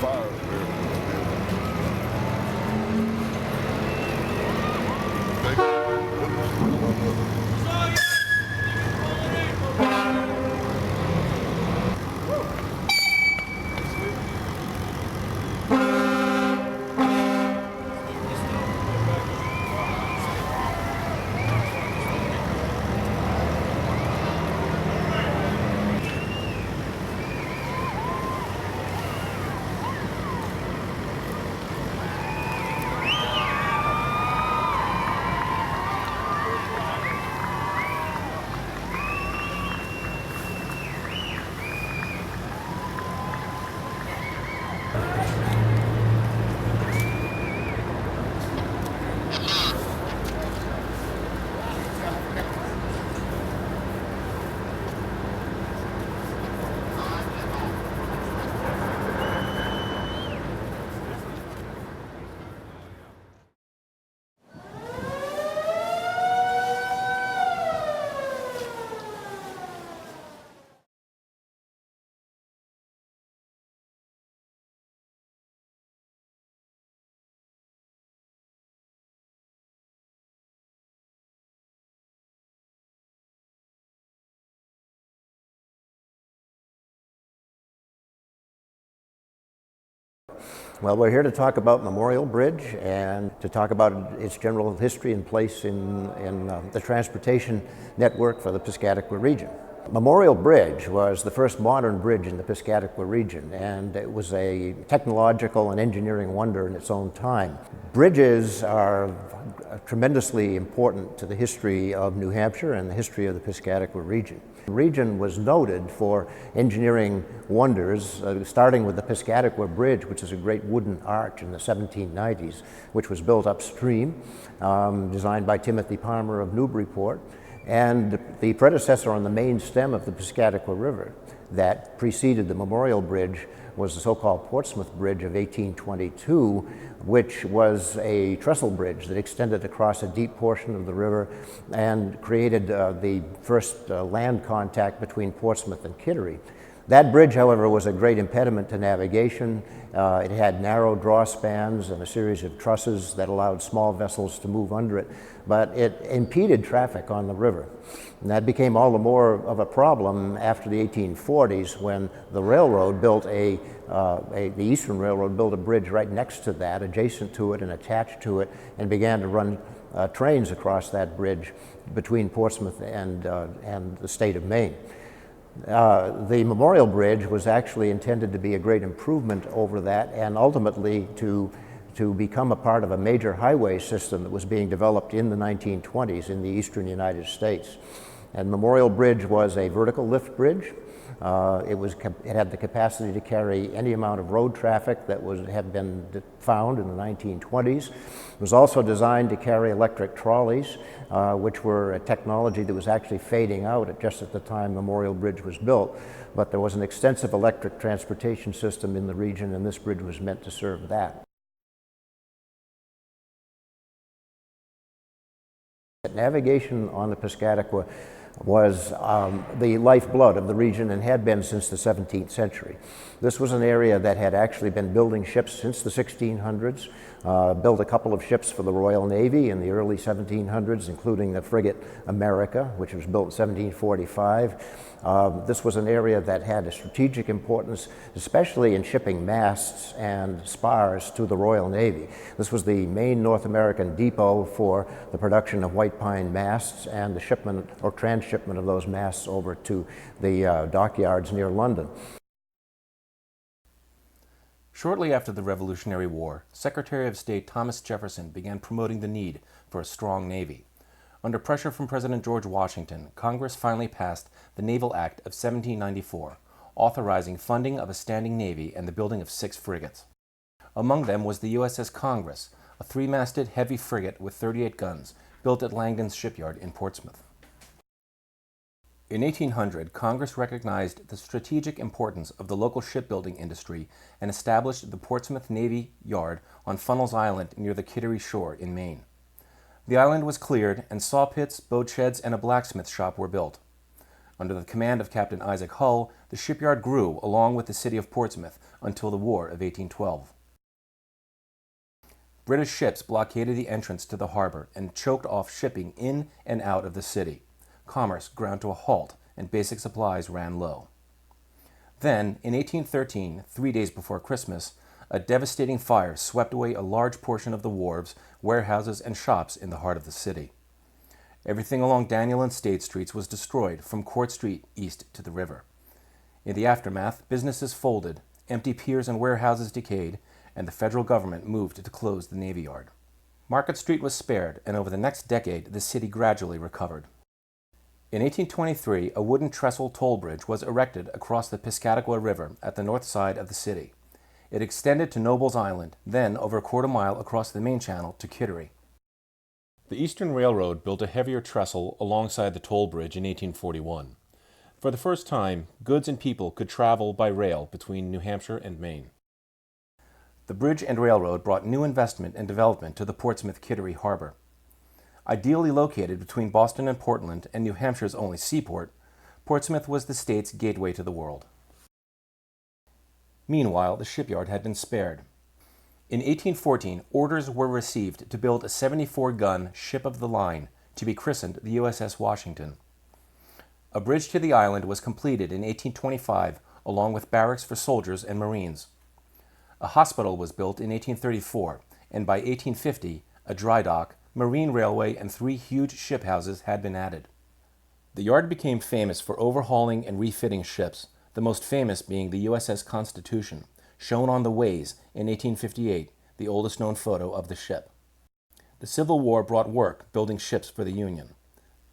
fire Well, we're here to talk about Memorial Bridge and to talk about its general history and place in the transportation network for the Piscataqua region. Memorial Bridge was the first modern bridge in the Piscataqua region, and it was a technological and engineering wonder in its own time. Bridges are tremendously important to the history of New Hampshire and the history of the Piscataqua region. The region was noted for engineering wonders, starting with the Piscataqua Bridge, which is a great wooden arch in the 1790s, which was built upstream, designed by Timothy Palmer of Newburyport, and the predecessor on the main stem of the Piscataqua River that preceded the Memorial Bridge was the so-called Portsmouth Bridge of 1822, which was a trestle bridge that extended across a deep portion of the river and created the first land contact between Portsmouth and Kittery. That bridge, however, was a great impediment to navigation. It had narrow draw spans and a series of trusses that allowed small vessels to move under it, but it impeded traffic on the river. And that became all the more of a problem after the 1840s when the railroad built the Eastern Railroad built a bridge right next to that, adjacent to it and attached to it, and began to run trains across that bridge between Portsmouth and the state of Maine. The Memorial Bridge was actually intended to be a great improvement over that and ultimately to become a part of a major highway system that was being developed in the 1920s in the eastern United States. And Memorial Bridge was a vertical lift bridge. It had the capacity to carry any amount of road traffic that had been found in the 1920s. It was also designed to carry electric trolleys, which were a technology that was actually fading out just at the time Memorial Bridge was built. But there was an extensive electric transportation system in the region, and this bridge was meant to serve that. Navigation on the Piscataqua was the lifeblood of the region and had been since the 17th century. This was an area that had actually been building ships since the 1600s, built a couple of ships for the Royal Navy in the early 1700s, including the frigate America, which was built in 1745. This was an area that had a strategic importance, especially in shipping masts and spars to the Royal Navy. This was the main North American depot for the production of white pine masts and the shipment or transshipment of those masts over to the dockyards near London. Shortly after the Revolutionary War, Secretary of State Thomas Jefferson began promoting the need for a strong Navy. Under pressure from President George Washington, Congress finally passed the Naval Act of 1794, authorizing funding of a standing Navy and the building of 6 frigates. Among them was the USS Congress, a 3-masted heavy frigate with 38 guns, built at Langdon's shipyard in Portsmouth. In 1800, Congress recognized the strategic importance of the local shipbuilding industry and established the Portsmouth Navy Yard on Funnels Island near the Kittery shore in Maine. The island was cleared and saw pits, boat sheds, and a blacksmith shop were built. Under the command of Captain Isaac Hull, the shipyard grew along with the city of Portsmouth until the War of 1812. British ships blockaded the entrance to the harbor and choked off shipping in and out of the city. Commerce ground to a halt and basic supplies ran low. Then, in 1813, 3 days before Christmas, a devastating fire swept away a large portion of the wharves, warehouses, and shops in the heart of the city. Everything along Daniel and State Streets was destroyed from Court Street east to the river. In the aftermath, businesses folded, empty piers and warehouses decayed, and the federal government moved to close the Navy Yard. Market Street was spared, and over the next decade, the city gradually recovered. In 1823, a wooden trestle toll bridge was erected across the Piscataqua River at the north side of the city. It extended to Noble's Island, then over a quarter-mile across the main channel to Kittery. The Eastern Railroad built a heavier trestle alongside the toll bridge in 1841. For the first time, goods and people could travel by rail between New Hampshire and Maine. The bridge and railroad brought new investment and development to the Portsmouth-Kittery harbor. Ideally located between Boston and Portland and New Hampshire's only seaport, Portsmouth was the state's gateway to the world. Meanwhile, the shipyard had been spared. In 1814, orders were received to build a 74-gun ship of the line to be christened the USS Washington. A bridge to the island was completed in 1825, along with barracks for soldiers and Marines. A hospital was built in 1834, and by 1850, a dry dock, marine railway, and 3 huge ship houses had been added. The yard became famous for overhauling and refitting ships, the most famous being the USS Constitution, shown on the Ways in 1858, the oldest known photo of the ship. The Civil War brought work building ships for the Union.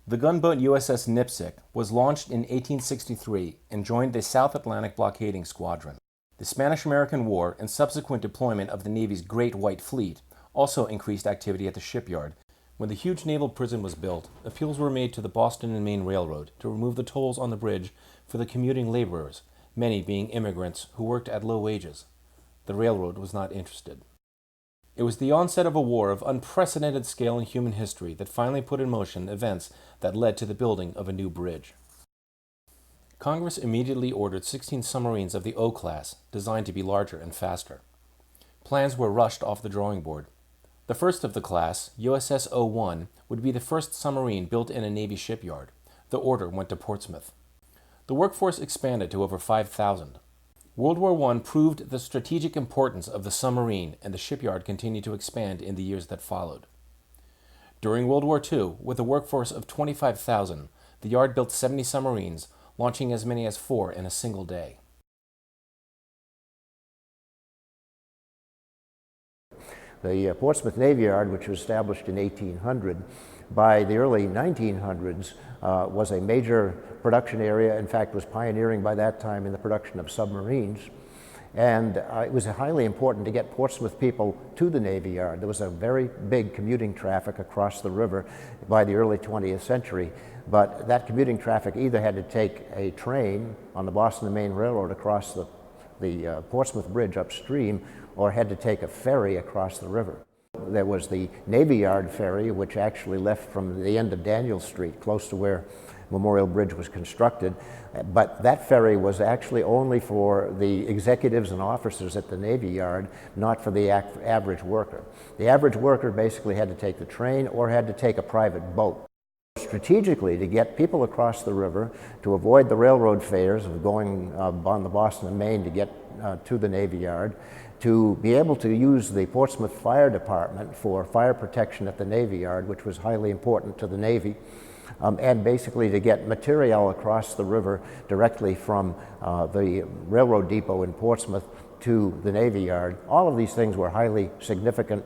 The gunboat USS Nipsic was launched in 1863 and joined the South Atlantic Blockading Squadron. The Spanish-American War and subsequent deployment of the Navy's Great White Fleet also increased activity at the shipyard. When the huge naval prison was built, appeals were made to the Boston and Maine Railroad to remove the tolls on the bridge for the commuting laborers, many being immigrants who worked at low wages. The railroad was not interested. It was the onset of a war of unprecedented scale in human history that finally put in motion events that led to the building of a new bridge. Congress immediately ordered 16 submarines of the O class, designed to be larger and faster. Plans were rushed off the drawing board. The first of the class, USS 01, would be the first submarine built in a Navy shipyard. The order went to Portsmouth. The workforce expanded to over 5,000. World War I proved the strategic importance of the submarine, and the shipyard continued to expand in the years that followed. During World War II, with a workforce of 25,000, the yard built 70 submarines, launching as many as 4 in a single day. The Portsmouth Navy Yard, which was established in 1800, by the early 1900s was a major production area. In fact, was pioneering by that time in the production of submarines. And it was highly important to get Portsmouth people to the Navy Yard. There was a very big commuting traffic across the river by the early 20th century. But that commuting traffic either had to take a train on the Boston and Maine Railroad across the Portsmouth Bridge upstream, or had to take a ferry across the river. There was the Navy Yard ferry, which actually left from the end of Daniel Street, close to where Memorial Bridge was constructed. But that ferry was actually only for the executives and officers at the Navy Yard, not for the average worker. The average worker basically had to take the train or had to take a private boat. Strategically, to get people across the river, to avoid the railroad fares of going on the Boston and Maine to get to the Navy Yard, to be able to use the Portsmouth Fire Department for fire protection at the Navy Yard, which was highly important to the Navy, and basically to get material across the river directly from the railroad depot in Portsmouth to the Navy Yard. All of these things were highly significant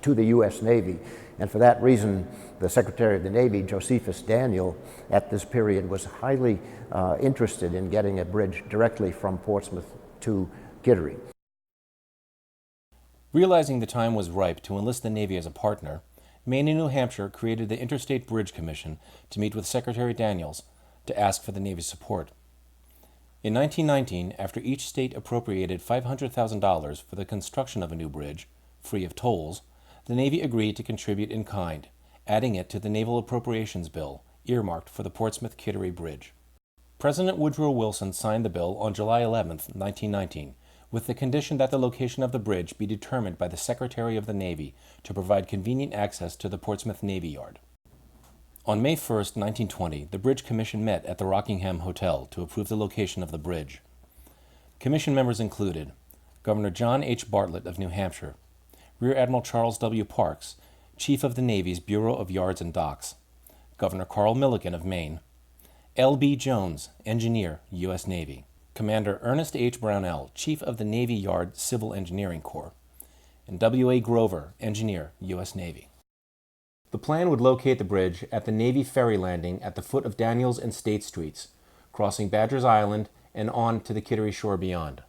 to the U.S. Navy, and for that reason, the Secretary of the Navy, Josephus Daniel, at this period was highly interested in getting a bridge directly from Portsmouth to Kittery. Realizing the time was ripe to enlist the Navy as a partner, Maine and New Hampshire created the Interstate Bridge Commission to meet with Secretary Daniels to ask for the Navy's support. In 1919, after each state appropriated $500,000 for the construction of a new bridge, free of tolls, the Navy agreed to contribute in kind, adding it to the Naval Appropriations Bill, earmarked for the Portsmouth-Kittery Bridge. President Woodrow Wilson signed the bill on July 11, 1919, with the condition that the location of the bridge be determined by the Secretary of the Navy to provide convenient access to the Portsmouth Navy Yard. On May 1, 1920, the Bridge Commission met at the Rockingham Hotel to approve the location of the bridge. Commission members included Governor John H. Bartlett of New Hampshire, Rear Admiral Charles W. Parks, Chief of the Navy's Bureau of Yards and Docks, Governor Carl Milliken of Maine, L.B. Jones, Engineer, U.S. Navy, Commander Ernest H. Brownell, Chief of the Navy Yard Civil Engineering Corps, and W.A. Grover, Engineer, U.S. Navy. The plan would locate the bridge at the Navy ferry landing at the foot of Daniels and State Streets, crossing Badger's Island and on to the Kittery shore beyond.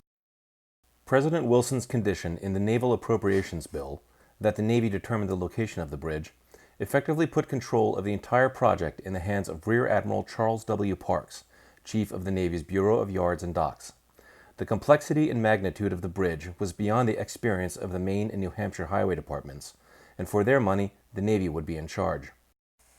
President Wilson's condition in the Naval Appropriations Bill, that the Navy determine the location of the bridge, effectively put control of the entire project in the hands of Rear Admiral Charles W. Parks, Chief of the Navy's Bureau of Yards and Docks. The complexity and magnitude of the bridge was beyond the experience of the Maine and New Hampshire highway departments, and for their money, the Navy would be in charge.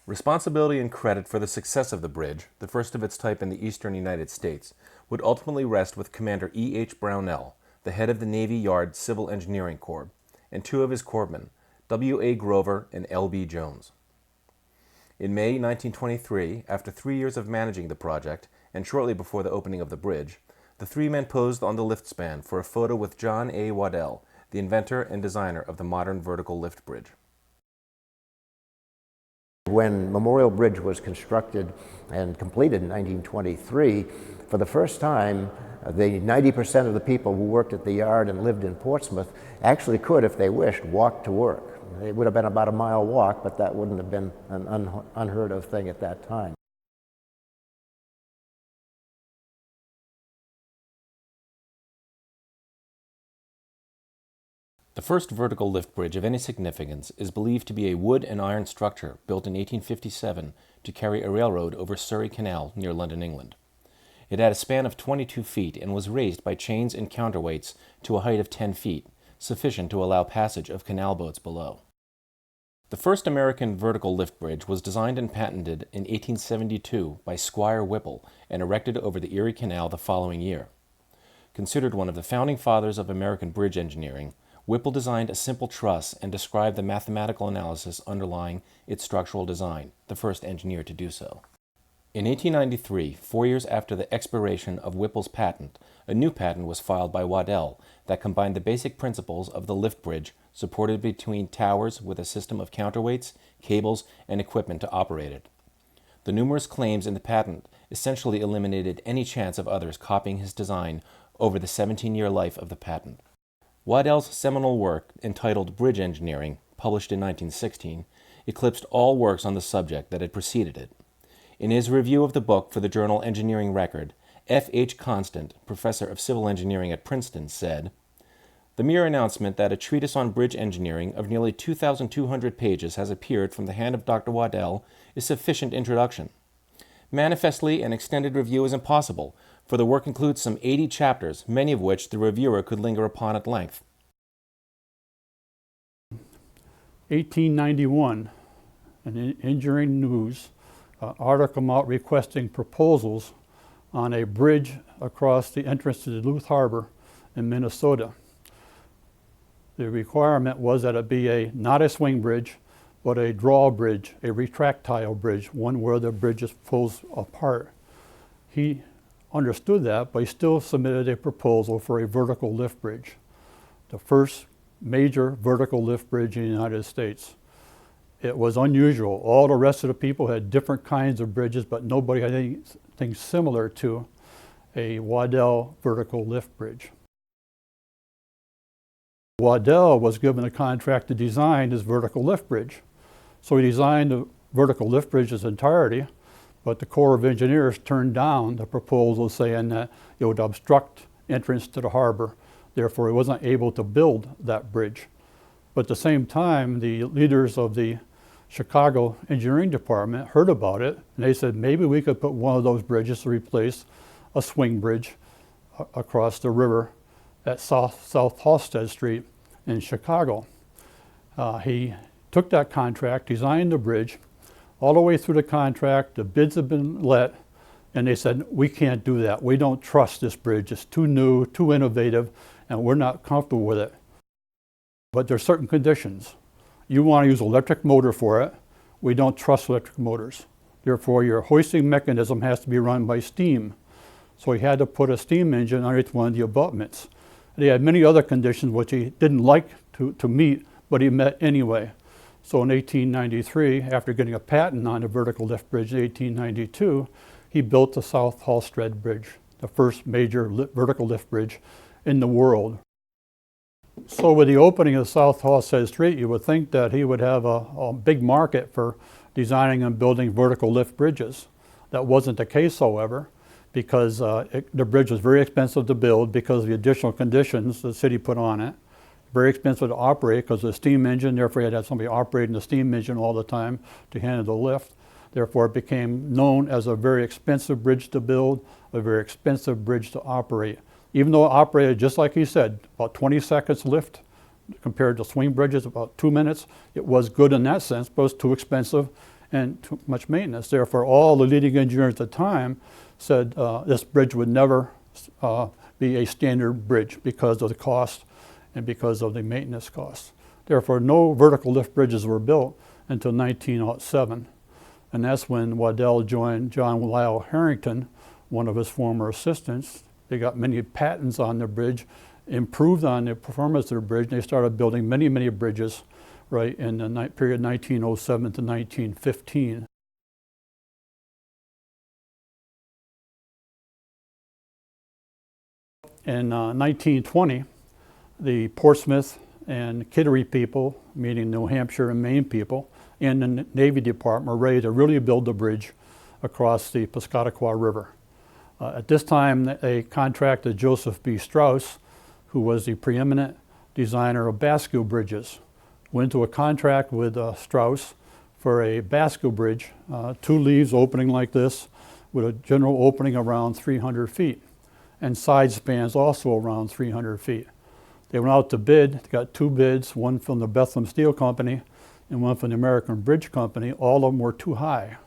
Responsibility and credit for the success of the bridge, the first of its type in the eastern United States, would ultimately rest with Commander E. H. Brownell, the head of the Navy Yard Civil Engineering Corps, and two of his corpsmen, W. A. Grover and L. B. Jones. In May 1923, after 3 years of managing the project, and shortly before the opening of the bridge, the three men posed on the lift span for a photo with John A. Waddell, the inventor and designer of the modern vertical lift bridge. When Memorial Bridge was constructed and completed in 1923, for the first time, the 90% of the people who worked at the yard and lived in Portsmouth actually could, if they wished, walk to work. It would have been about a mile walk, but that wouldn't have been an unheard of thing at that time. The first vertical lift bridge of any significance is believed to be a wood and iron structure built in 1857 to carry a railroad over Surrey Canal near London, England. It had a span of 22 feet and was raised by chains and counterweights to a height of 10 feet, sufficient to allow passage of canal boats below. The first American vertical lift bridge was designed and patented in 1872 by Squire Whipple and erected over the Erie Canal the following year. Considered one of the founding fathers of American bridge engineering, Whipple designed a simple truss and described the mathematical analysis underlying its structural design, the first engineer to do so. In 1893, 4 years after the expiration of Whipple's patent, a new patent was filed by Waddell that combined the basic principles of the lift bridge supported between towers with a system of counterweights, cables, and equipment to operate it. The numerous claims in the patent essentially eliminated any chance of others copying his design over the 17-year life of the patent. Waddell's seminal work, entitled Bridge Engineering, published in 1916, eclipsed all works on the subject that had preceded it. In his review of the book for the journal Engineering Record, F. H. Constant, professor of civil engineering at Princeton, said, "The mere announcement that a treatise on bridge engineering of nearly 2,200 pages has appeared from the hand of Dr. Waddell is sufficient introduction. Manifestly, an extended review is impossible, for the work includes some 80 chapters, many of which the reviewer could linger upon at length." 1891, in Engineering News, article come out requesting proposals on a bridge across the entrance to Duluth Harbor in Minnesota. The requirement was that it be not a swing bridge, but a drawbridge, a retractile bridge, one where the bridge just pulls apart. He understood that, but he still submitted a proposal for a vertical lift bridge, the first major vertical lift bridge in the United States. It was unusual. All the rest of the people had different kinds of bridges, but nobody had anything similar to a Waddell vertical lift bridge. Waddell was given a contract to design his vertical lift bridge. So he designed the vertical lift bridge's entirety, but the Corps of Engineers turned down the proposal saying that it would obstruct entrance to the harbor. Therefore, he wasn't able to build that bridge. But at the same time, the leaders of the Chicago Engineering Department heard about it, and they said maybe we could put one of those bridges to replace a swing bridge across the river at South Halsted Street in Chicago. He took that contract, designed the bridge, all the way through the contract. The bids have been let, and they said, we can't do that. We don't trust this bridge. It's too new, too innovative, and we're not comfortable with it. But there's certain conditions. You want to use electric motor for it. We don't trust electric motors. Therefore, your hoisting mechanism has to be run by steam. So he had to put a steam engine underneath one of the abutments. And he had many other conditions which he didn't like to meet, but he met anyway. So in 1893, after getting a patent on the vertical lift bridge in 1892, he built the South Halstead Bridge, the first major vertical lift bridge in the world. So with the opening of South Halstead Street, you would think that he would have a big market for designing and building vertical lift bridges. That wasn't the case, however, because the bridge was very expensive to build because of the additional conditions the city put on it. Very expensive to operate because of the steam engine, therefore you had to have somebody operating the steam engine all the time to handle the lift. Therefore it became known as a very expensive bridge to build, a very expensive bridge to operate. Even though it operated, just like he said, about 20 seconds lift compared to swing bridges, about 2 minutes, it was good in that sense, but it was too expensive and too much maintenance. Therefore, all the leading engineers at the time said this bridge would never be a standard bridge because of the cost and because of the maintenance costs. Therefore, no vertical lift bridges were built until 1907. And that's when Waddell joined John Lyle Harrington, one of his former assistants. They got many patents on the bridge, improved on the performance of the bridge, and they started building many, many bridges right in the period 1907 to 1915. In 1920, the Portsmouth and Kittery people, meaning New Hampshire and Maine people, and the Navy Department were ready to really build the bridge across the Piscataqua River. At this time, they contracted Joseph B. Strauss, who was the preeminent designer of bascule bridges. Went into a contract with Strauss for a bascule bridge, 2 leaves opening like this, with a general opening around 300 feet, and side spans also around 300 feet. They went out to bid, got 2 bids, one from the Bethlehem Steel Company and one from the American Bridge Company. All of them were too high,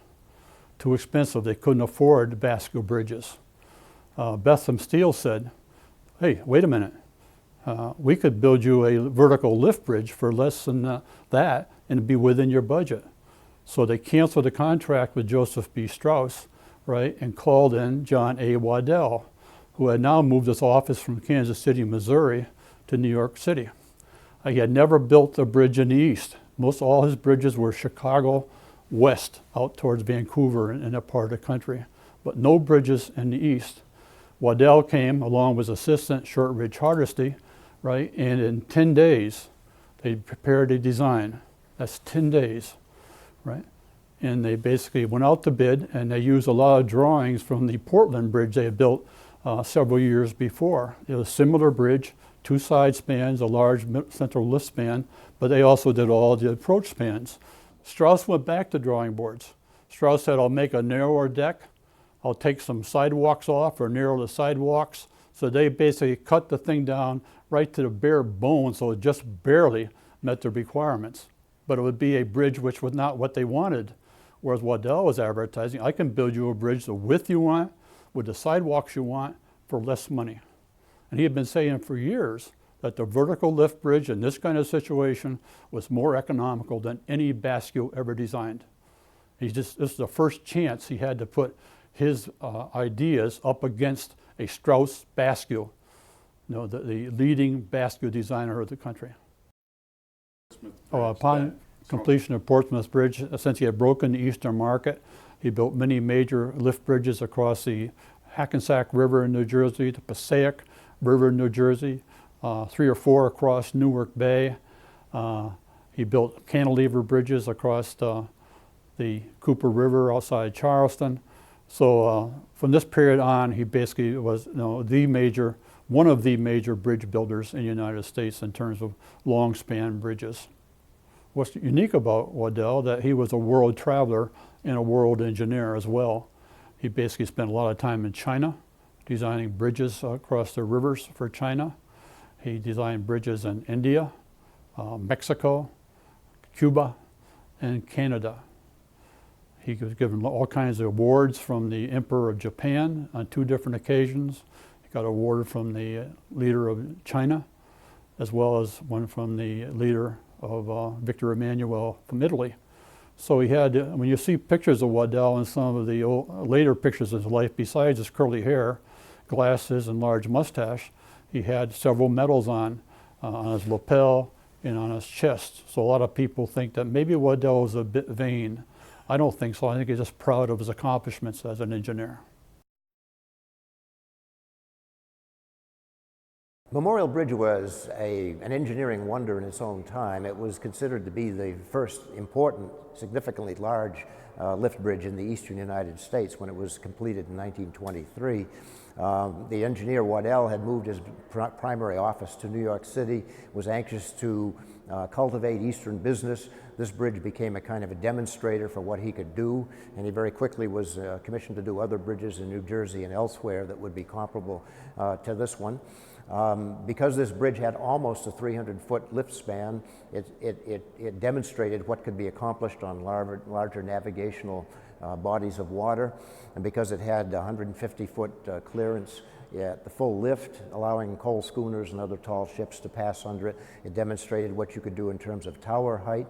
too expensive. They couldn't afford bascule bridges. Bethlehem Steel said, hey, wait a minute. We could build you a vertical lift bridge for less than that and be within your budget. So they canceled the contract with Joseph B. Strauss, right, and called in John A. Waddell, who had now moved his office from Kansas City, Missouri to New York City. He had never built a bridge in the east. Most all his bridges were Chicago west, out towards Vancouver in that part of the country, but no bridges in the east. Waddell came along with his assistant, Shortridge Hardesty, right, and in 10 days, they prepared a design. That's 10 days, right? And they basically went out to bid, and they used a lot of drawings from the Portland Bridge they had built several years before. It was a similar bridge, 2 side spans, a large central lift span, but they also did all the approach spans. Strauss went back to drawing boards. Strauss said, I'll make a narrower deck. I'll take some sidewalks off or narrow the sidewalks. So they basically cut the thing down right to the bare bone, so it just barely met the requirements. But it would be a bridge which was not what they wanted. Whereas Waddell was advertising, I can build you a bridge the width you want, with the sidewalks you want, for less money. And he had been saying for years that the vertical lift bridge in this kind of situation was more economical than any bascule ever designed. This is the first chance he had to put his ideas up against a Strauss bascule, the leading bascule designer of the country. Upon completion of Portsmouth Bridge, since he had broken the eastern market, he built many major lift bridges across the Hackensack River in New Jersey, the Passaic River in New Jersey, 3 or 4 across Newark Bay. He built cantilever bridges across the Cooper River outside Charleston. So from this period on, he basically was one of the major bridge builders in the United States in terms of long span bridges. What's unique about Waddell, that he was a world traveler and a world engineer as well. He basically spent a lot of time in China, designing bridges across the rivers for China. He designed bridges in India, Mexico, Cuba, and Canada. He was given all kinds of awards from the Emperor of Japan on 2 different occasions. He got an award from the leader of China, as well as one from the leader of Victor Emmanuel from Italy. So he had, when you see pictures of Waddell and some of the later pictures of his life, besides his curly hair, glasses, and large mustache, he had several medals on his lapel and on his chest. So a lot of people think that maybe Waddell was a bit vain. I don't think so. I think he's just proud of his accomplishments as an engineer. Memorial Bridge was an engineering wonder in its own time. It was considered to be the first important, significantly large lift bridge in the eastern United States when it was completed in 1923. The engineer Waddell had moved his primary office to New York City, was anxious to cultivate eastern business. This bridge became a kind of a demonstrator for what he could do, and he very quickly was commissioned to do other bridges in New Jersey and elsewhere that would be comparable to this one. Because this bridge had almost a 300-foot lift span, it demonstrated what could be accomplished on larger navigational bodies of water. And because it had 150-foot clearance at the full lift, allowing coal schooners and other tall ships to pass under it, it demonstrated what you could do in terms of tower height.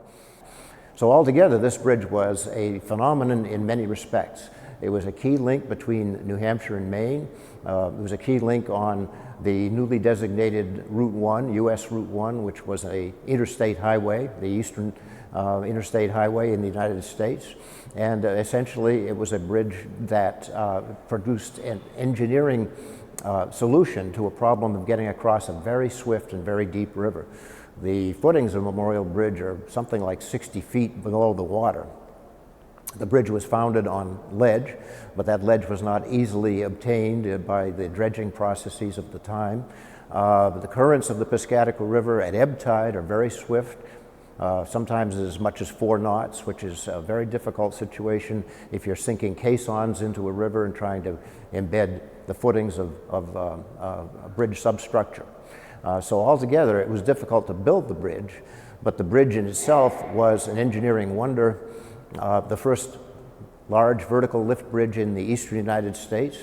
So altogether, this bridge was a phenomenon in many respects. It was a key link between New Hampshire and Maine. It was a key link on the newly designated Route 1, US Route 1, which was an interstate highway, the eastern interstate highway in the United States. And essentially, it was a bridge that produced an engineering solution to a problem of getting across a very swift and very deep river. The footings of Memorial Bridge are something like 60 feet below the water. The bridge was founded on ledge, but that ledge was not easily obtained by the dredging processes of the time. The currents of the Piscataqua River at ebb tide are very swift, sometimes as much as 4 knots, which is a very difficult situation if you're sinking caissons into a river and trying to embed the footings of a bridge substructure. So altogether, it was difficult to build the bridge, but the bridge in itself was an engineering wonder. The first large vertical lift bridge in the eastern United States,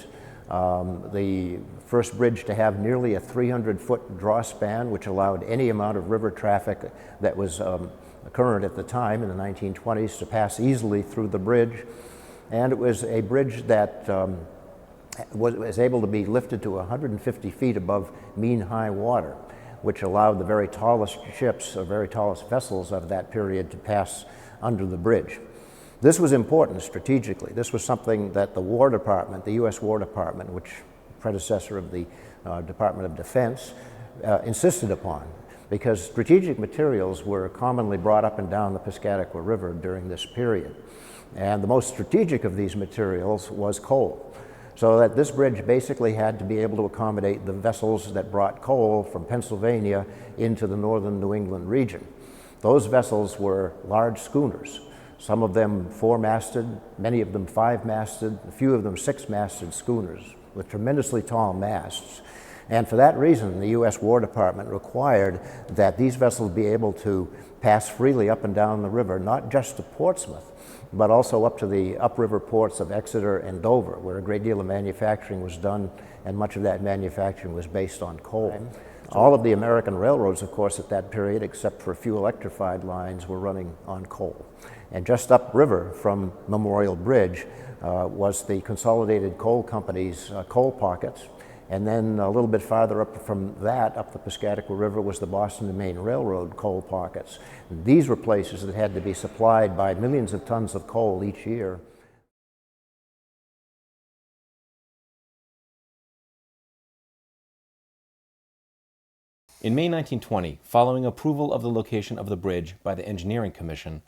the first bridge to have nearly a 300-foot draw span, which allowed any amount of river traffic that was current at the time in the 1920s to pass easily through the bridge. And it was a bridge that was able to be lifted to 150 feet above mean high water, which allowed the very tallest ships, or very tallest vessels of that period to pass under the bridge. This was important strategically. This was something that the War Department, the U.S. War Department, which predecessor of the Department of Defense, insisted upon, because strategic materials were commonly brought up and down the Piscataqua River during this period. And the most strategic of these materials was coal. So that this bridge basically had to be able to accommodate the vessels that brought coal from Pennsylvania into the northern New England region. Those vessels were large schooners, some of them 4-masted, many of them 5-masted, a few of them 6-masted schooners with tremendously tall masts. And for that reason, the U.S. War Department required that these vessels be able to pass freely up and down the river, not just to Portsmouth, but also up to the upriver ports of Exeter and Dover, where a great deal of manufacturing was done, and much of that manufacturing was based on coal. All of the American railroads, of course, at that period, except for a few electrified lines, were running on coal. And just upriver from Memorial Bridge was the Consolidated Coal Company's coal pockets. And then a little bit farther up from that, up the Piscataqua River, was the Boston and Maine Railroad coal pockets. And these were places that had to be supplied by millions of tons of coal each year. In May 1920, following approval of the location of the bridge by the Engineering Commission,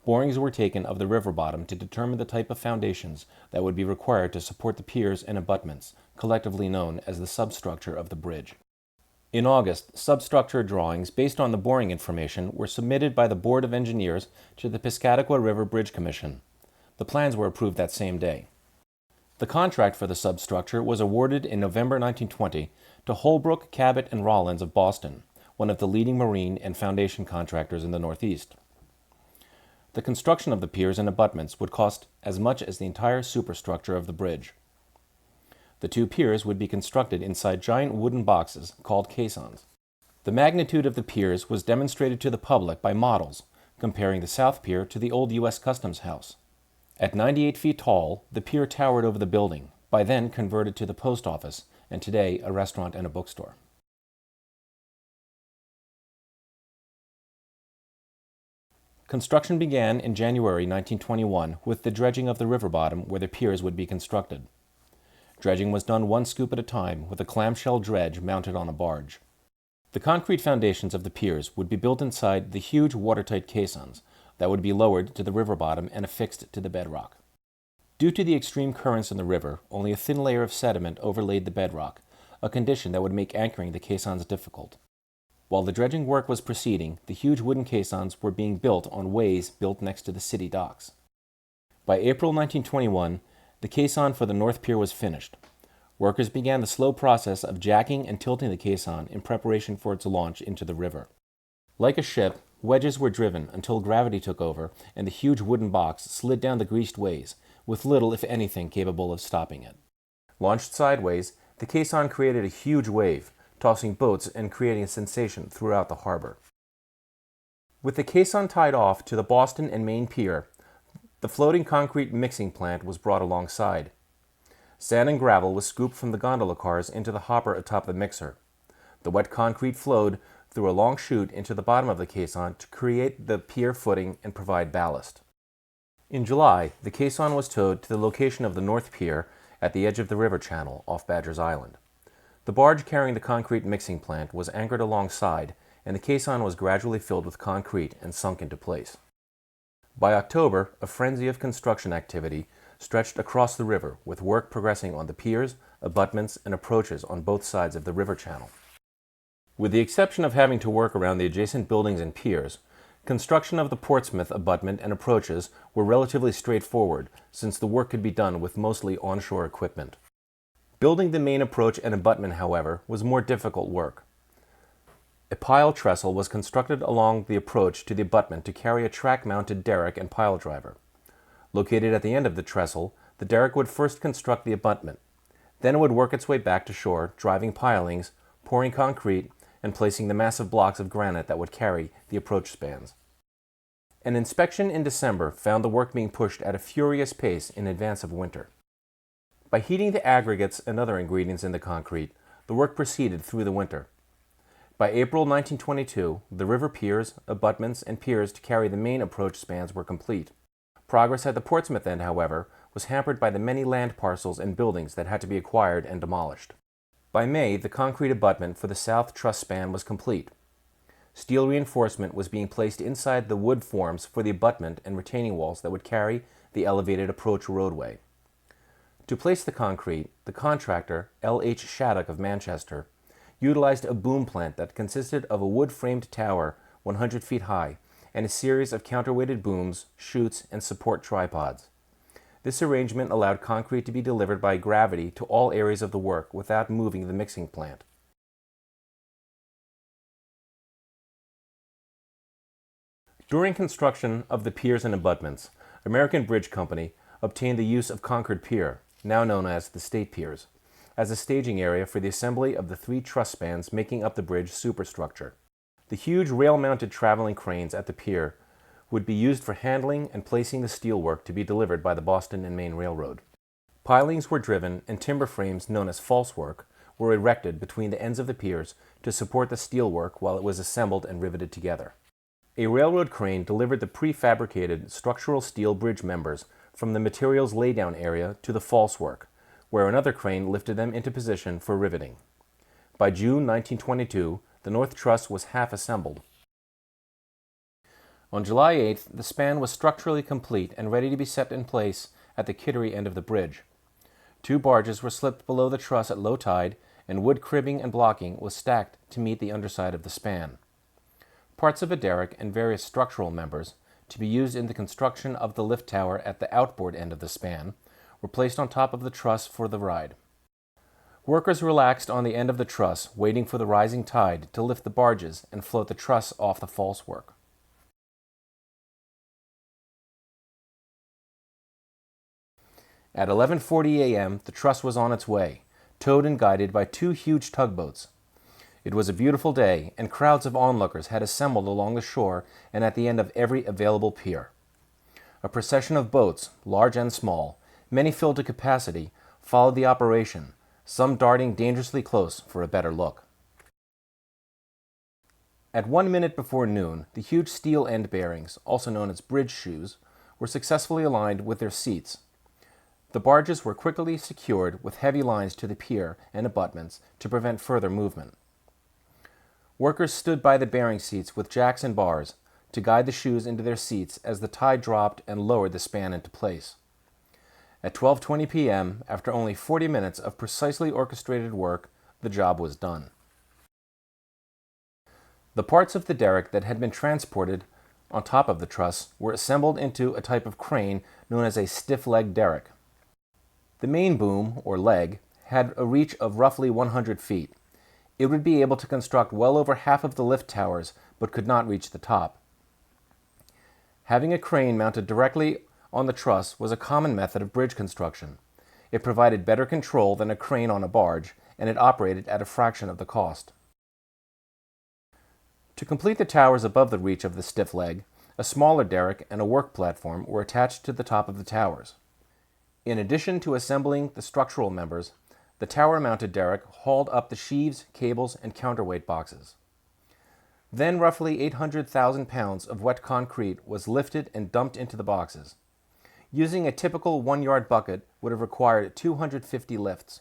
borings were taken of the river bottom to determine the type of foundations that would be required to support the piers and abutments, collectively known as the substructure of the bridge. In August, substructure drawings based on the boring information were submitted by the Board of Engineers to the Piscataqua River Bridge Commission. The plans were approved that same day. The contract for the substructure was awarded in November 1920 to Holbrook, Cabot, and Rollins of Boston, one of the leading marine and foundation contractors in the Northeast. The construction of the piers and abutments would cost as much as the entire superstructure of the bridge. The two piers would be constructed inside giant wooden boxes called caissons. The magnitude of the piers was demonstrated to the public by models, comparing the South Pier to the old U.S. Customs House. At 98 feet tall, the pier towered over the building, by then converted to the post office, and today a restaurant and a bookstore. Construction began in January 1921 with the dredging of the river bottom where the piers would be constructed. Dredging was done one scoop at a time with a clamshell dredge mounted on a barge. The concrete foundations of the piers would be built inside the huge watertight caissons that would be lowered to the river bottom and affixed to the bedrock. Due to the extreme currents in the river, only a thin layer of sediment overlaid the bedrock, a condition that would make anchoring the caissons difficult. While the dredging work was proceeding, the huge wooden caissons were being built on ways built next to the city docks. By April 1921, the caisson for the North Pier was finished. Workers began the slow process of jacking and tilting the caisson in preparation for its launch into the river. Like a ship, wedges were driven until gravity took over and the huge wooden box slid down the greased ways, with little, if anything, capable of stopping it. Launched sideways, the caisson created a huge wave, tossing boats and creating a sensation throughout the harbor. With the caisson tied off to the Boston and Maine Pier, the floating concrete mixing plant was brought alongside. Sand and gravel was scooped from the gondola cars into the hopper atop the mixer. The wet concrete flowed through a long chute into the bottom of the caisson to create the pier footing and provide ballast. In July, the caisson was towed to the location of the North Pier at the edge of the river channel off Badger's Island. The barge carrying the concrete mixing plant was anchored alongside, and the caisson was gradually filled with concrete and sunk into place. By October, a frenzy of construction activity stretched across the river, with work progressing on the piers, abutments, and approaches on both sides of the river channel. With the exception of having to work around the adjacent buildings and piers, construction of the Portsmouth abutment and approaches were relatively straightforward, since the work could be done with mostly onshore equipment. Building the main approach and abutment, however, was more difficult work. A pile trestle was constructed along the approach to the abutment to carry a track-mounted derrick and pile driver. Located at the end of the trestle, the derrick would first construct the abutment. Then it would work its way back to shore, driving pilings, pouring concrete, and placing the massive blocks of granite that would carry the approach spans. An inspection in December found the work being pushed at a furious pace in advance of winter. By heating the aggregates and other ingredients in the concrete, the work proceeded through the winter. By April 1922, the river piers, abutments, and piers to carry the main approach spans were complete. Progress at the Portsmouth end, however, was hampered by the many land parcels and buildings that had to be acquired and demolished. By May, the concrete abutment for the south truss span was complete. Steel reinforcement was being placed inside the wood forms for the abutment and retaining walls that would carry the elevated approach roadway. To place the concrete, the contractor, L.H. Shattuck of Manchester, utilized a boom plant that consisted of a wood-framed tower 100 feet high and a series of counterweighted booms, chutes, and support tripods. This arrangement allowed concrete to be delivered by gravity to all areas of the work without moving the mixing plant. During construction of the piers and abutments, American Bridge Company obtained the use of Concord Pier, now known as the State Piers, as a staging area for the assembly of the 3 truss spans making up the bridge superstructure. The huge rail-mounted traveling cranes at the pier would be used for handling and placing the steelwork to be delivered by the Boston and Maine Railroad. Pilings were driven and timber frames known as falsework were erected between the ends of the piers to support the steelwork while it was assembled and riveted together. A railroad crane delivered the prefabricated structural steel bridge members from the materials laydown area to the falsework, where another crane lifted them into position for riveting. By June 1922, the North Truss was half assembled. On July 8th, the span was structurally complete and ready to be set in place at the Kittery end of the bridge. 2 barges were slipped below the truss at low tide, and wood cribbing and blocking was stacked to meet the underside of the span. Parts of a derrick and various structural members, to be used in the construction of the lift tower at the outboard end of the span, were placed on top of the truss for the ride. Workers relaxed on the end of the truss, waiting for the rising tide to lift the barges and float the truss off the falsework. At 11:40 a.m., the truss was on its way, towed and guided by 2 huge tugboats. It was a beautiful day, and crowds of onlookers had assembled along the shore and at the end of every available pier. A procession of boats, large and small, many filled to capacity, followed the operation, some darting dangerously close for a better look. At 1 minute before noon, the huge steel end bearings, also known as bridge shoes, were successfully aligned with their seats. The barges were quickly secured with heavy lines to the pier and abutments to prevent further movement. Workers stood by the bearing seats with jacks and bars to guide the shoes into their seats as the tide dropped and lowered the span into place. At 12:20 p.m., after only 40 minutes of precisely orchestrated work, the job was done. The parts of the derrick that had been transported on top of the truss were assembled into a type of crane known as a stiff-leg derrick. The main boom, or leg, had a reach of roughly 100 feet. It would be able to construct well over half of the lift towers, but could not reach the top. Having a crane mounted directly on the truss was a common method of bridge construction. It provided better control than a crane on a barge, and it operated at a fraction of the cost. To complete the towers above the reach of the stiff leg, a smaller derrick and a work platform were attached to the top of the towers. In addition to assembling the structural members, the tower-mounted derrick hauled up the sheaves, cables, and counterweight boxes. Then roughly 800,000 pounds of wet concrete was lifted and dumped into the boxes. Using a typical 1-yard bucket would have required 250 lifts.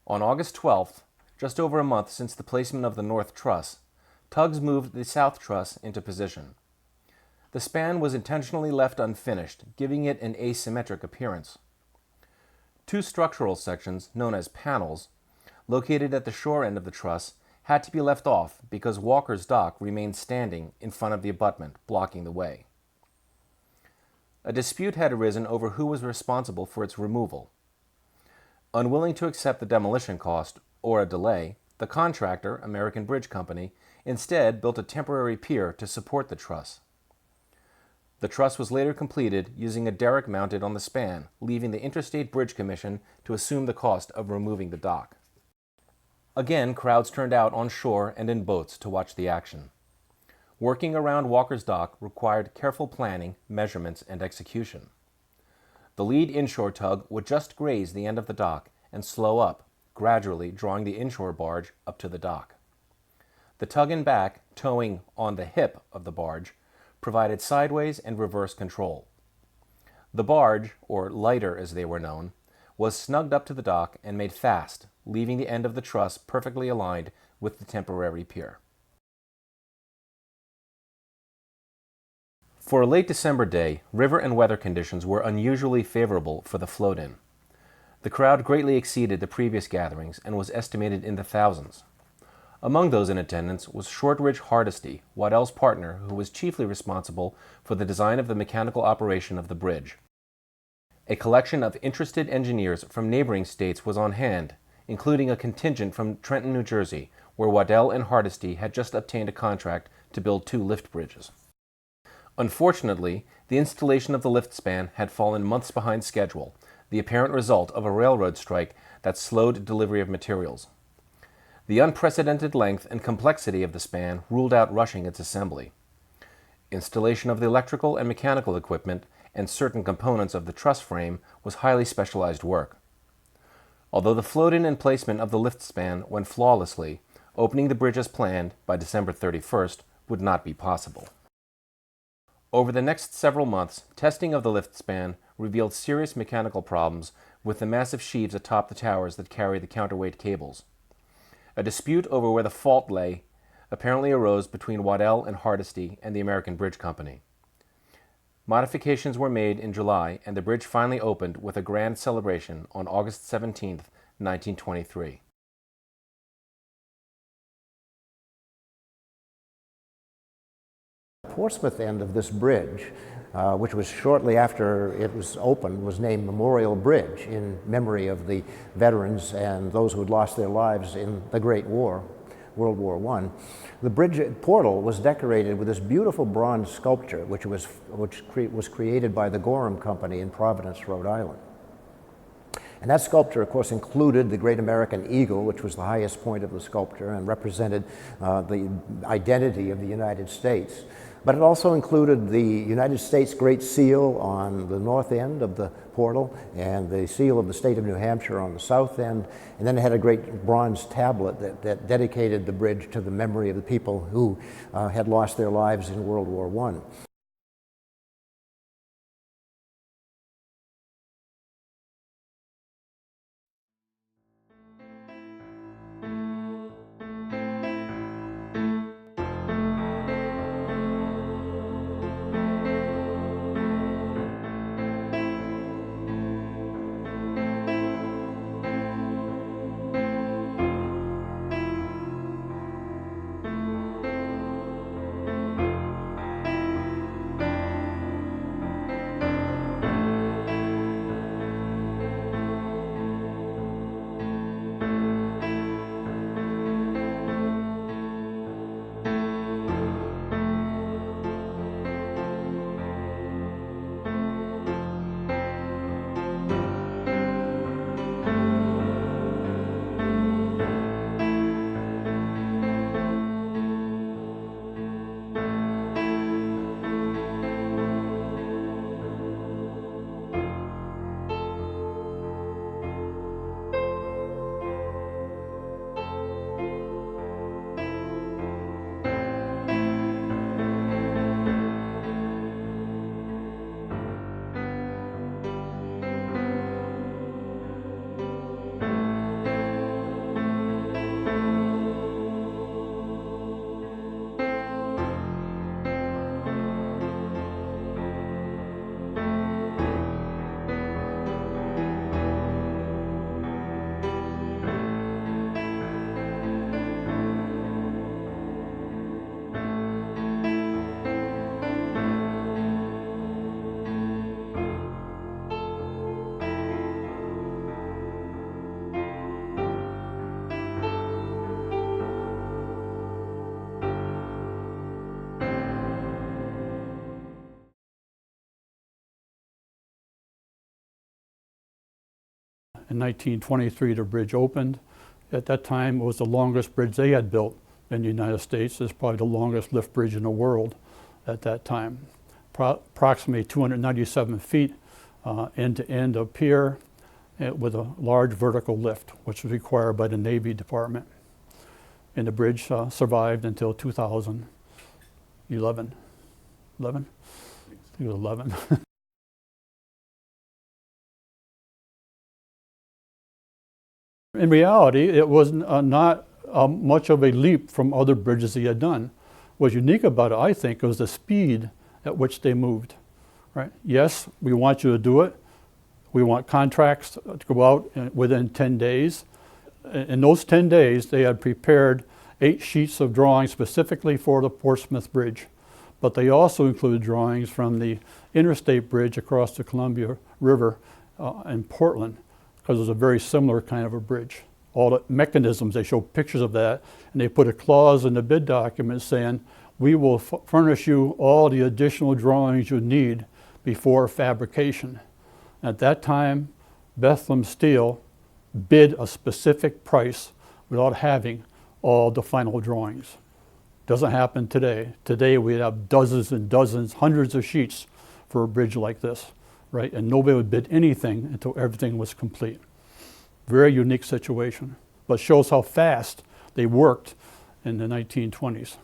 On August 12th, just over a month since the placement of the north truss, tugs moved the south truss into position. The span was intentionally left unfinished, giving it an asymmetric appearance. 2 structural sections, known as panels, located at the shore end of the truss, had to be left off because Walker's dock remained standing in front of the abutment, blocking the way. A dispute had arisen over who was responsible for its removal. Unwilling to accept the demolition cost, or a delay, the contractor, American Bridge Company, instead built a temporary pier to support the truss. The truss was later completed using a derrick mounted on the span, leaving the Interstate Bridge Commission to assume the cost of removing the dock. Again, crowds turned out on shore and in boats to watch the action. Working around Walker's dock required careful planning, measurements, and execution. The lead inshore tug would just graze the end of the dock and slow up, gradually drawing the inshore barge up to the dock. The tug in back, towing on the hip of the barge, provided sideways and reverse control. The barge, or lighter as they were known, was snugged up to the dock and made fast, leaving the end of the truss perfectly aligned with the temporary pier. For a late December day, river and weather conditions were unusually favorable for the float-in. The crowd greatly exceeded the previous gatherings and was estimated in the thousands. Among those in attendance was Shortridge Hardesty, Waddell's partner, who was chiefly responsible for the design of the mechanical operation of the bridge. A collection of interested engineers from neighboring states was on hand, including a contingent from Trenton, New Jersey, where Waddell and Hardesty had just obtained a contract to build 2 lift bridges. Unfortunately, the installation of the lift span had fallen months behind schedule, the apparent result of a railroad strike that slowed delivery of materials. The unprecedented length and complexity of the span ruled out rushing its assembly. Installation of the electrical and mechanical equipment and certain components of the truss frame was highly specialized work. Although the float-in and placement of the lift span went flawlessly, opening the bridge as planned by December 31st would not be possible. Over the next several months, testing of the lift span revealed serious mechanical problems with the massive sheaves atop the towers that carry the counterweight cables. A dispute over where the fault lay apparently arose between Waddell and Hardesty and the American Bridge Company. Modifications were made in July, and the bridge finally opened with a grand celebration on August 17, 1923. The Portsmouth end of this bridge, which was shortly after it was opened, was named Memorial Bridge in memory of the veterans and those who had lost their lives in the Great War. World War I. The bridge portal was decorated with this beautiful bronze sculpture, which was created by the Gorham Company in Providence, Rhode Island. And that sculpture, of course, included the Great American Eagle, which was the highest point of the sculpture and represented the identity of the United States. But it also included the United States Great Seal on the north end of the portal and the seal of the state of New Hampshire on the south end. And then it had a great bronze tablet that dedicated the bridge to the memory of the people who had lost their lives in World War I. In 1923, the bridge opened. At that time, it was the longest bridge they had built in the United States. It's probably the longest lift bridge in the world at that time. Approximately 297 feet end to end of pier with a large vertical lift, which was required by the Navy Department. And the bridge survived until 2011. 11? I think it was 11. In reality, it was not much of a leap from other bridges he had done. What's unique about it, I think, was the speed at which they moved. Right? Yes, we want you to do it. We want contracts to go out within 10 days. In those 10 days, they had prepared 8 sheets of drawings specifically for the Portsmouth Bridge. But they also included drawings from the interstate bridge across the Columbia River in Portland, because it was a very similar kind of a bridge. All the mechanisms, they show pictures of that, and they put a clause in the bid document saying, we will furnish you all the additional drawings you need before fabrication. At that time, Bethlehem Steel bid a specific price without having all the final drawings. Doesn't happen today. Today we have dozens and dozens, hundreds of sheets for a bridge like this. Right? And nobody would bid anything until everything was complete. Very unique situation, but shows how fast they worked in the 1920s.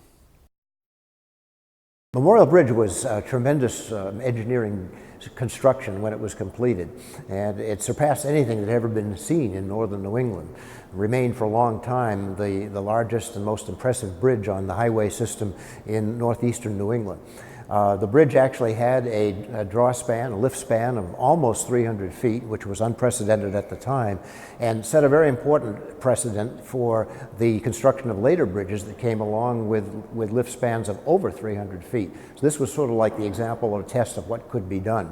Memorial Bridge was a tremendous engineering construction when it was completed, and it surpassed anything that had ever been seen in northern New England. It remained for a long time the largest and most impressive bridge on the highway system in northeastern New England. The bridge actually had a draw span, a lift span of almost 300 feet, which was unprecedented at the time, and set a very important precedent for the construction of later bridges that came along with lift spans of over 300 feet. So this was sort of like the example or test of what could be done.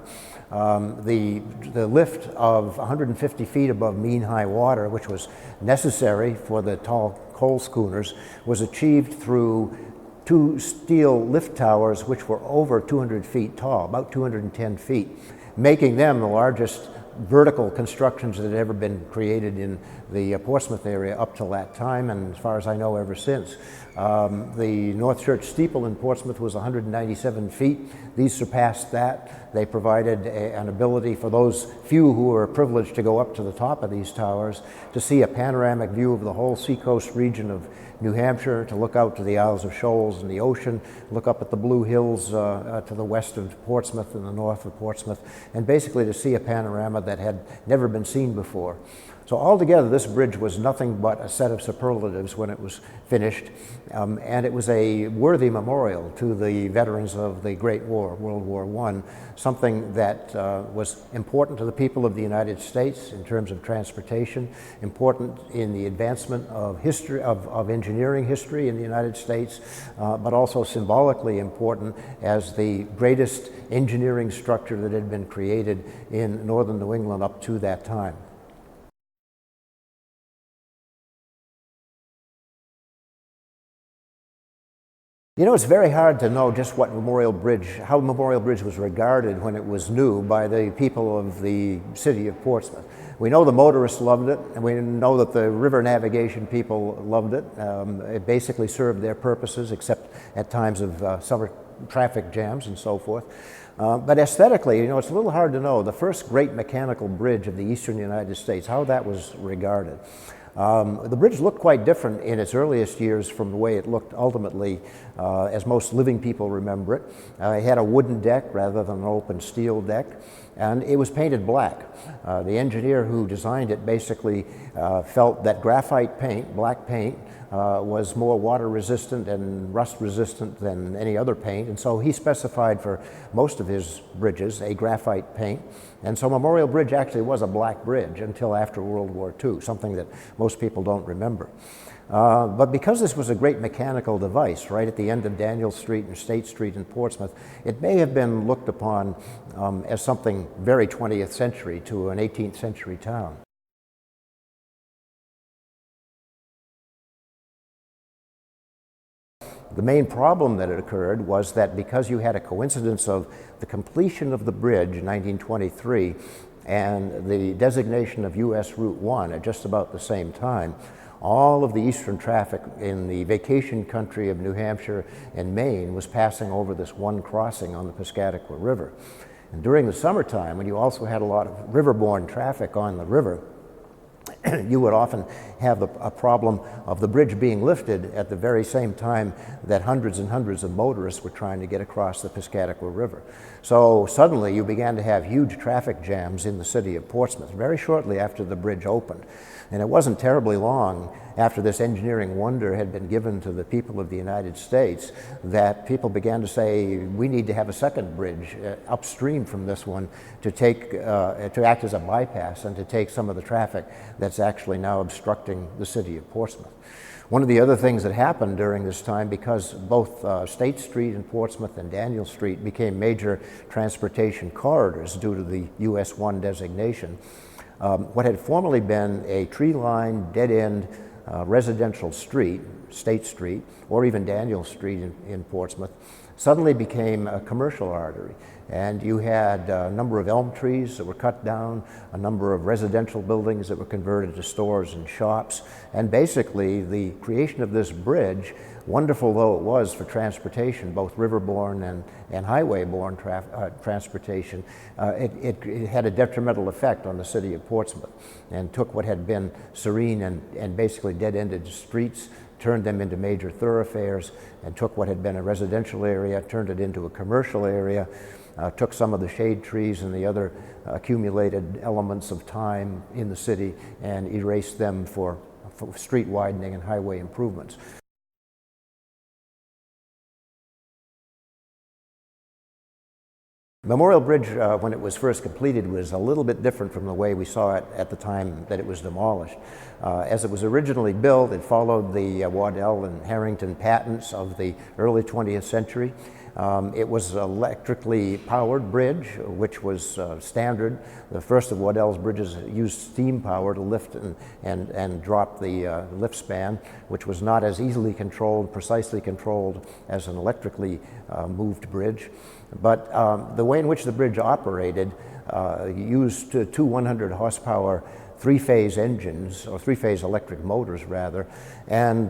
The lift of 150 feet above mean high water, which was necessary for the tall coal schooners, was achieved through two steel lift towers which were over 200 feet tall, about 210 feet, making them the largest vertical constructions that had ever been created in the Portsmouth area up till that time, and as far as I know, ever since. The North Church steeple in Portsmouth was 197 feet. These surpassed that. They provided an ability for those few who were privileged to go up to the top of these towers to see a panoramic view of the whole seacoast region of New Hampshire, to look out to the Isles of Shoals and the ocean, look up at the Blue Hills to the west of Portsmouth and the north of Portsmouth, and basically to see a panorama that had never been seen before. So altogether, this bridge was nothing but a set of superlatives when it was finished, and it was a worthy memorial to the veterans of the Great War, World War I, something that was important to the people of the United States in terms of transportation, important in the advancement of history, of engineering history in the United States, but also symbolically important as the greatest engineering structure that had been created in northern New England up to that time. You know, it's very hard to know just what Memorial Bridge, how Memorial Bridge was regarded when it was new by the people of the city of Portsmouth. We know the motorists loved it, and we know that the river navigation people loved it. It basically served their purposes, except at times of summer traffic jams and so forth. But aesthetically, you know, it's a little hard to know. The first great mechanical bridge of the eastern United States, how that was regarded. The bridge looked quite different in its earliest years from the way it looked ultimately, as most living people remember it. It had a wooden deck rather than an open steel deck, and it was painted black. The engineer who designed it basically felt that graphite paint, black paint, was more water resistant and rust resistant than any other paint, and so he specified for most of his bridges a graphite paint. And so Memorial Bridge actually was a black bridge until after World War II, something that most people don't remember. But because this was a great mechanical device right at the end of Daniel Street and State Street in Portsmouth, it may have been looked upon as something very 20th century to an 18th century town. The main problem that had occurred was that because you had a coincidence of the completion of the bridge in 1923 and the designation of US Route 1 at just about the same time, all of the eastern traffic in the vacation country of New Hampshire and Maine was passing over this one crossing on the Piscataqua River. And during the summertime, when you also had a lot of riverborne traffic on the river, you would often have a problem of the bridge being lifted at the very same time that hundreds and hundreds of motorists were trying to get across the Piscataqua River. So suddenly you began to have huge traffic jams in the city of Portsmouth very shortly after the bridge opened. And it wasn't terribly long after this engineering wonder had been given to the people of the United States that people began to say, we need to have a second bridge upstream from this one to act as a bypass and to take some of the traffic that's actually now obstructing the city of Portsmouth. One of the other things that happened during this time, because both State Street in Portsmouth and Daniel Street became major transportation corridors due to the US 1 designation, what had formerly been a tree-lined, dead-end residential street, State Street, or even Daniel Street in Portsmouth, suddenly became a commercial artery. And you had a number of elm trees that were cut down, a number of residential buildings that were converted to stores and shops, and basically the creation of this bridge, wonderful though it was for transportation, both riverborne and highway-borne transportation, it had a detrimental effect on the city of Portsmouth and took what had been serene and basically dead-ended streets, turned them into major thoroughfares, and took what had been a residential area, turned it into a commercial area, took some of the shade trees and the other accumulated elements of time in the city and erased them for street widening and highway improvements. Memorial Bridge, when it was first completed, was a little bit different from the way we saw it at the time that it was demolished. As it was originally built, it followed the Waddell and Harrington patents of the early 20th century. It was an electrically powered bridge, which was standard. The first of Waddell's bridges used steam power to lift and drop the lift span, which was not as easily controlled, precisely controlled as an electrically moved bridge. But the way in which the bridge operated used two 100 horsepower three-phase engines, or three-phase electric motors rather, and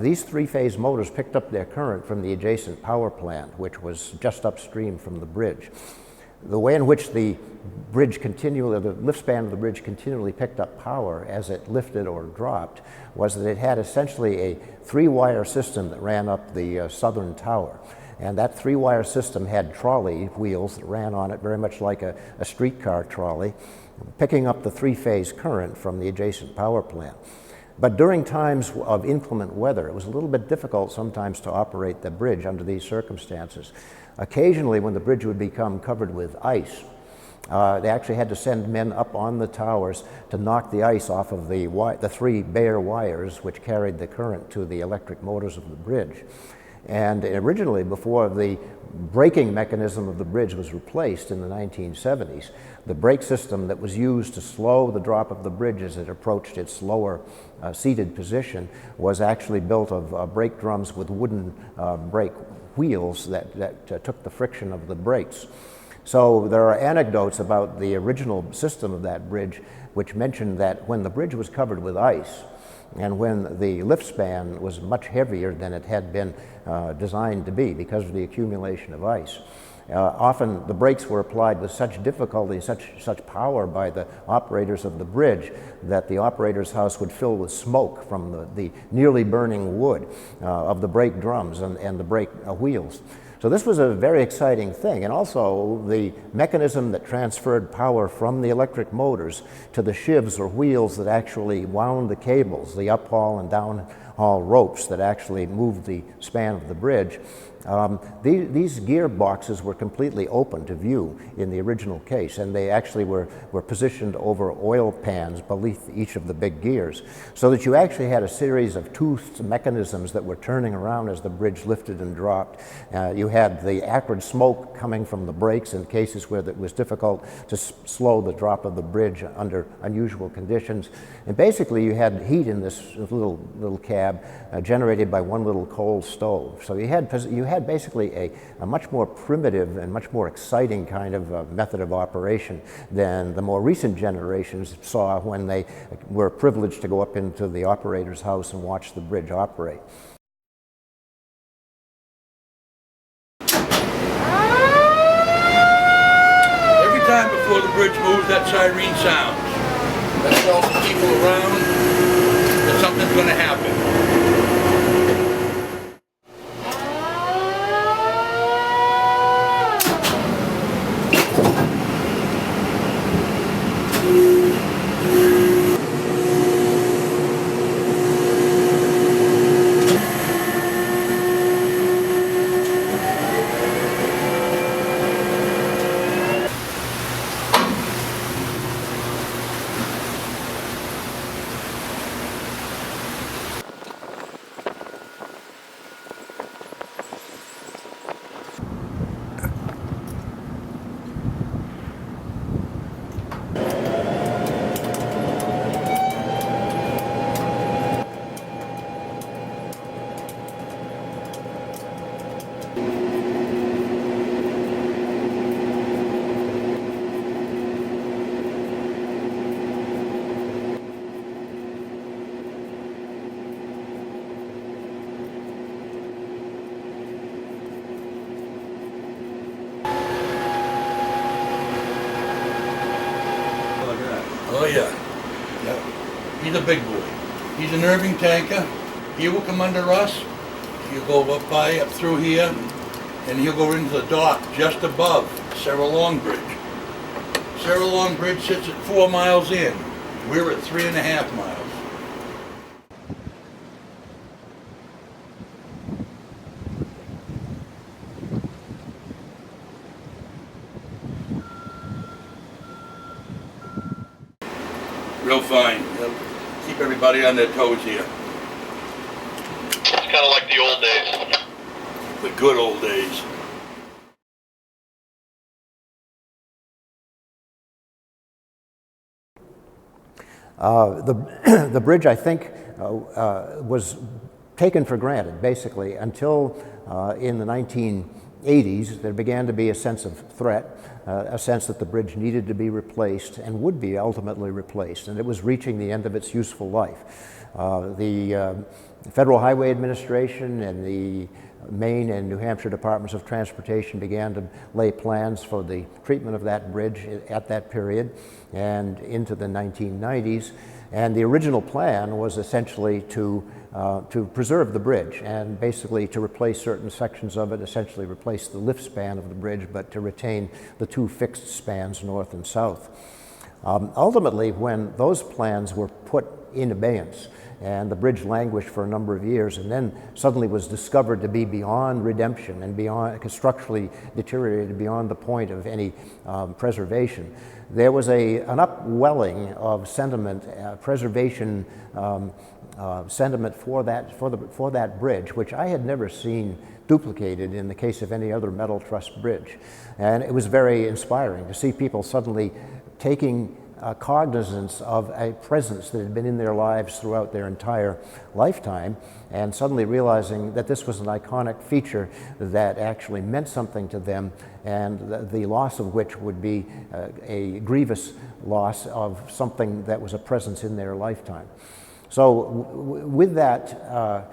these three-phase motors picked up their current from the adjacent power plant, which was just upstream from the bridge. The way in which the lift span of the bridge continually picked up power as it lifted or dropped was that it had essentially a three-wire system that ran up the southern tower. And that three-wire system had trolley wheels that ran on it, very much like a streetcar trolley, picking up the three-phase current from the adjacent power plant. But during times of inclement weather, it was a little bit difficult sometimes to operate the bridge under these circumstances. Occasionally, when the bridge would become covered with ice, they actually had to send men up on the towers to knock the ice off of the three bare wires which carried the current to the electric motors of the bridge. And originally, before the braking mechanism of the bridge was replaced in the 1970s, the brake system that was used to slow the drop of the bridge as it approached its lower seated position was actually built of brake drums with wooden brake wheels that took the friction of the brakes. So there are anecdotes about the original system of that bridge which mention that when the bridge was covered with ice, and when the lift span was much heavier than it had been designed to be because of the accumulation of ice, often the brakes were applied with such difficulty, such power by the operators of the bridge that the operator's house would fill with smoke from the nearly burning wood of the brake drums and the brake wheels. So this was a very exciting thing, and also the mechanism that transferred power from the electric motors to the sheaves or wheels that actually wound the cables, the uphaul and downhaul ropes that actually moved the span of the bridge. These gearboxes were completely open to view in the original case, and they actually were positioned over oil pans beneath each of the big gears, so that you actually had a series of toothed mechanisms that were turning around as the bridge lifted and dropped. You had the acrid smoke coming from the brakes in cases where it was difficult to slow the drop of the bridge under unusual conditions. And basically you had heat in this little cab generated by one little coal stove. So you had basically a much more primitive and much more exciting kind of method of operation than the more recent generations saw when they were privileged to go up into the operator's house and watch the bridge operate. Every time before the bridge moves, that siren sounds. That tells the people around that something's going to happen. Oh yeah. He's a big boy. He's an Irving tanker. He will come under us. He'll go up through here, and he'll go into the dock just above Sarah Long Bridge. Sarah Long Bridge sits at 4 miles in. We're at 3.5 miles. real fine. It'll keep everybody on their toes here. It's kind of like the old days. The good old days. The bridge, I think, was taken for granted, basically, until in the 1980s there began to be a sense of threat, a sense that the bridge needed to be replaced and would be ultimately replaced, and it was reaching the end of its useful life. The Federal Highway Administration and the Maine and New Hampshire Departments of Transportation began to lay plans for the treatment of that bridge at that period and into the 1990s. And the original plan was essentially to preserve the bridge and basically to replace certain sections of it, essentially replace the lift span of the bridge, but to retain the two fixed spans north and south. Ultimately, when those plans were put in abeyance, and the bridge languished for a number of years and then suddenly was discovered to be beyond redemption and beyond structurally deteriorated beyond the point of any preservation, there was an upwelling of sentiment, preservation sentiment for that bridge, which I had never seen duplicated in the case of any other metal truss bridge. And it was very inspiring to see people suddenly taking cognizance of a presence that had been in their lives throughout their entire lifetime, and suddenly realizing that this was an iconic feature that actually meant something to them, and the loss of which would be a grievous loss of something that was a presence in their lifetime. So with that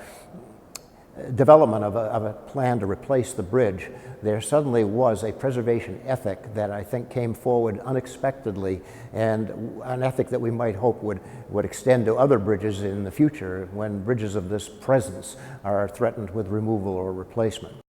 development of a plan to replace the bridge, there suddenly was a preservation ethic that I think came forward unexpectedly, and an ethic that we might hope would extend to other bridges in the future when bridges of this presence are threatened with removal or replacement.